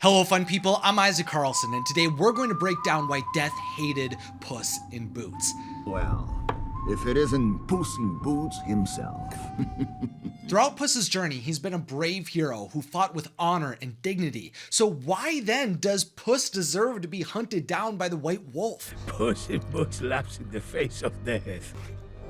Hello fun people, I'm Isaac Carlson, and today we're going to break down why Death hated Puss in Boots. Well, if it isn't Puss in Boots himself. Throughout Puss's journey, he's been a brave hero who fought with honor and dignity. So why then does Puss deserve to be hunted down by the White Wolf? Puss in Boots laughs in the face of death.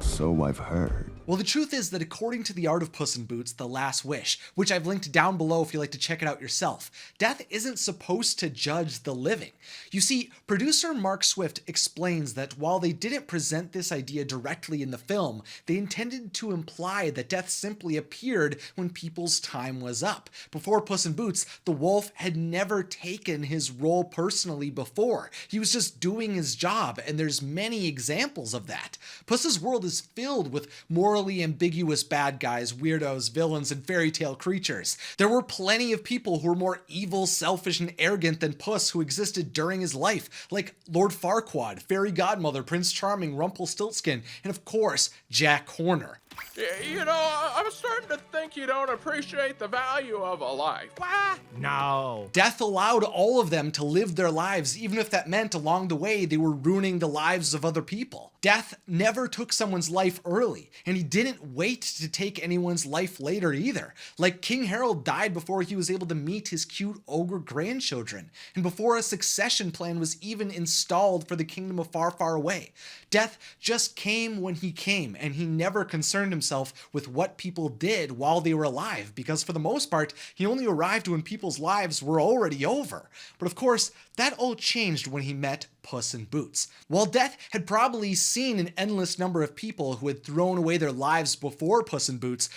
So I've heard. Well, the truth is that according to The Art of Puss in Boots, The Last Wish, which I've linked down below if you'd like to check it out yourself, death isn't supposed to judge the living. You see, producer Mark Swift explains that while they didn't present this idea directly in the film, they intended to imply that death simply appeared when people's time was up. Before Puss in Boots, the wolf had never taken his role personally before. He was just doing his job, and there's many examples of that. Puss's world is filled with morally ambiguous bad guys, weirdos, villains, and fairy tale creatures. There were plenty of people who were more evil, selfish, and arrogant than Puss who existed during his life, like Lord Farquaad, Fairy Godmother, Prince Charming, Rumpelstiltskin, and of course, Jack Horner. You know, I'm starting to think you don't appreciate the value of a life. What? No. Death allowed all of them to live their lives, even if that meant along the way they were ruining the lives of other people. Death never took someone's life early, and he didn't wait to take anyone's life later either. Like King Harold died before he was able to meet his cute ogre grandchildren, and before a succession plan was even installed for the kingdom of Far, Far Away. Death just came when he came, and he never concerned himself with what people did while they were alive, because for the most part, he only arrived when people's lives were already over. But of course, that all changed when he met Puss in Boots. While Death had probably seen an endless number of people who had thrown away their lives before Puss in Boots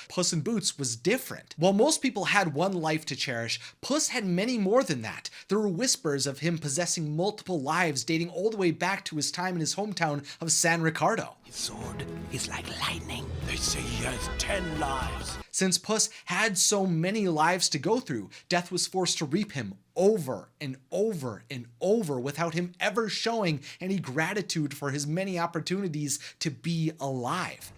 was different. While most people had one life to cherish, Puss had many more than that. There were whispers of him possessing multiple lives dating all the way back to his time in his hometown of San Ricardo. His sword is like lightning. They say he has 10 lives. Since Puss had so many lives to go through, Death was forced to reap him over and over and over without him ever showing any gratitude for his many opportunities to be alive.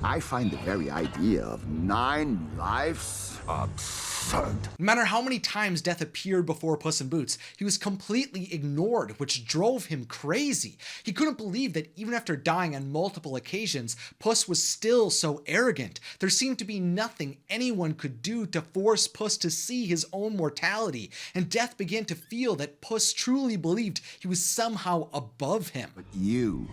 I find the very idea of 9 lives absurd. No matter how many times Death appeared before Puss in Boots, he was completely ignored, which drove him crazy. He couldn't believe that even after dying on multiple occasions, Puss was still so arrogant. There seemed to be nothing anyone could do to force Puss to see his own mortality, and Death began to feel that Puss truly believed he was somehow above him. But you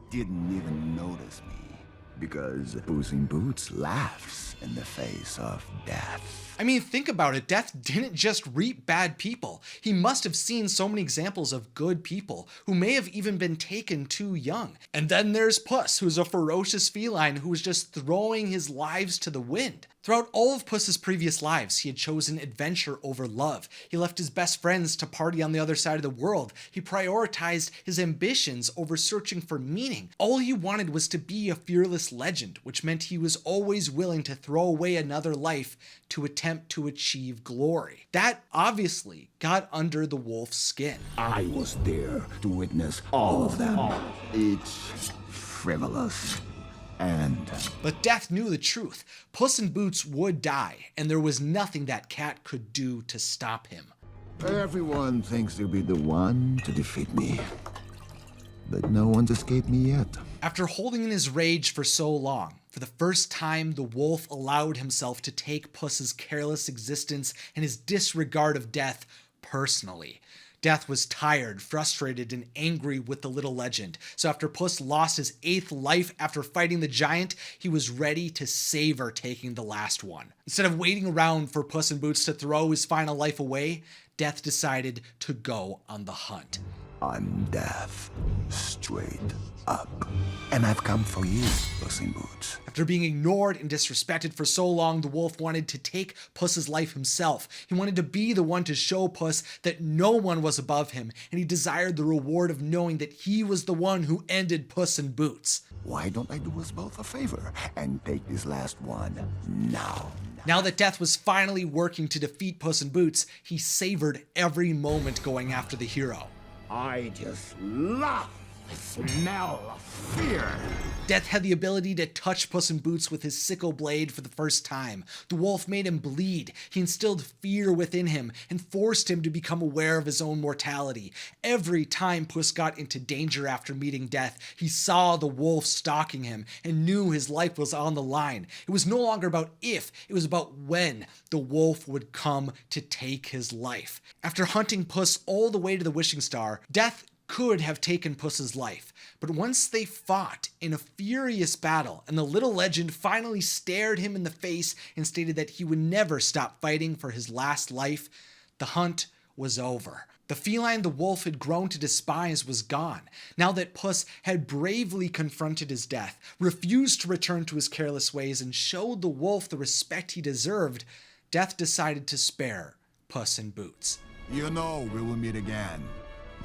didn't even notice me, because Puss in Boots laughs in the face of death. I mean, think about it. Death didn't just reap bad people. He must have seen so many examples of good people who may have even been taken too young. And then there's Puss, who's a ferocious feline who was just throwing his lives to the wind. Throughout all of Puss's previous lives, he had chosen adventure over love. He left his best friends to party on the other side of the world. He prioritized his ambitions over searching for meaning. All he wanted was to be a fearless legend, which meant he was always willing to throw away another life to attempt to achieve glory. That obviously got under the wolf's skin. I was there to witness all of them. Each frivolous. But Death knew the truth. Puss in Boots would die, and there was nothing that cat could do to stop him. Everyone thinks they'll be the one to defeat me, but no one's escaped me yet. After holding in his rage for so long, for the first time, the wolf allowed himself to take Puss's careless existence and his disregard of Death personally. Death was tired, frustrated, and angry with the little legend. So after Puss lost his 8th life after fighting the giant, he was ready to savor taking the last one. Instead of waiting around for Puss in Boots to throw his final life away, Death decided to go on the hunt. I'm Death, straight up. And I've come for you, Puss in Boots. After being ignored and disrespected for so long, the wolf wanted to take Puss's life himself. He wanted to be the one to show Puss that no one was above him, and he desired the reward of knowing that he was the one who ended Puss in Boots. Why don't I do us both a favor and take this last one now? Now that Death was finally working to defeat Puss in Boots, he savored every moment going after the hero. I just love smell of fear. Death had the ability to touch Puss in Boots with his sickle blade for the first time. The wolf made him bleed. He instilled fear within him and forced him to become aware of his own mortality. Every time Puss got into danger after meeting Death, he saw the wolf stalking him and knew his life was on the line. It was no longer about if, it was about when the wolf would come to take his life. After hunting Puss all the way to the wishing star, Death could have taken Puss's life. But once they fought in a furious battle and the little legend finally stared him in the face and stated that he would never stop fighting for his last life, the hunt was over. The feline the wolf had grown to despise was gone. Now that Puss had bravely confronted his death, refused to return to his careless ways, and showed the wolf the respect he deserved, Death decided to spare Puss in Boots. You know we will meet again,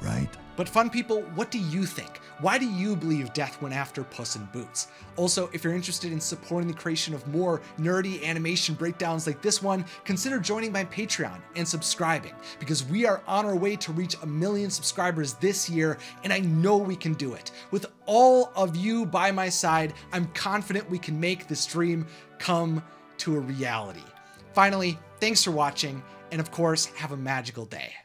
right? But fun people, what do you think? Why do you believe Death went after Puss in Boots? Also, if you're interested in supporting the creation of more nerdy animation breakdowns like this one, consider joining my Patreon and subscribing, because we are on our way to reach 1 million subscribers this year, and I know we can do it. With all of you by my side, I'm confident we can make this dream come to a reality. Finally, thanks for watching, and of course, have a magical day.